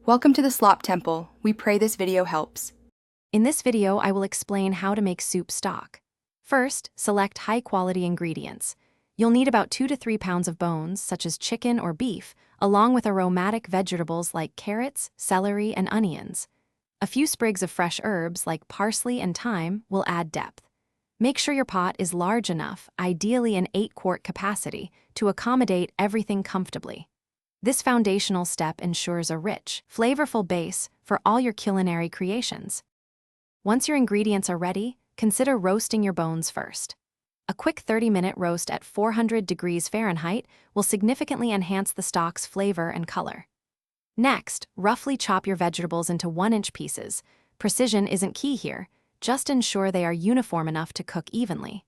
Welcome to the Slop Temple. We pray this video helps. In this video, I will explain how to make soup stock. First, select high-quality ingredients. You'll need about 2 to 3 pounds of bones, such as chicken or beef, along with aromatic vegetables like carrots, celery, and onions. A few sprigs of fresh herbs like parsley and thyme will add depth. Make sure your pot is large enough, ideally an 8-quart capacity, to accommodate everything comfortably. This foundational step ensures a rich, flavorful base for all your culinary creations. Once your ingredients are ready, consider roasting your bones first. A quick 30-minute roast at 400 degrees Fahrenheit will significantly enhance the stock's flavor and color. Next, roughly chop your vegetables into 1-inch pieces. Precision isn't key here, just ensure they are uniform enough to cook evenly.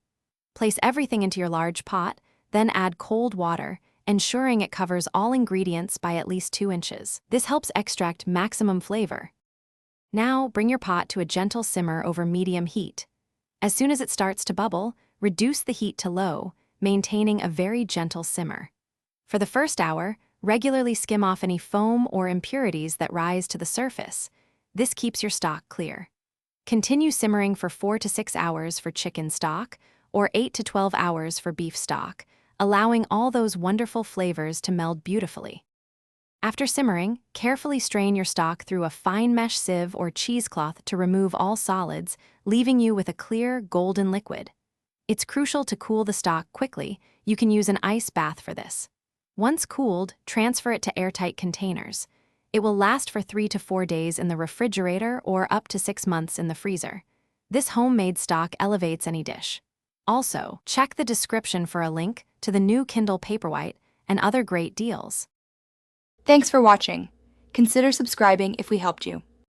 Place everything into your large pot, then add cold water, ensuring it covers all ingredients by at least 2 inches. This helps extract maximum flavor. Now, bring your pot to a gentle simmer over medium heat. As soon as it starts to bubble, reduce the heat to low, maintaining a very gentle simmer. For the first hour, regularly skim off any foam or impurities that rise to the surface. This keeps your stock clear. Continue simmering for 4 to 6 hours for chicken stock, or 8 to 12 hours for beef stock, allowing all those wonderful flavors to meld beautifully. After simmering, carefully strain your stock through a fine mesh sieve or cheesecloth to remove all solids, leaving you with a clear, golden liquid. It's crucial to cool the stock quickly. You can use an ice bath for this. Once cooled, transfer it to airtight containers. It will last for 3 to 4 days in the refrigerator or up to 6 months in the freezer. This homemade stock elevates any dish. Also, check the description for a link to the new Kindle Paperwhite and other great deals. Thanks for watching. Consider subscribing if we helped you.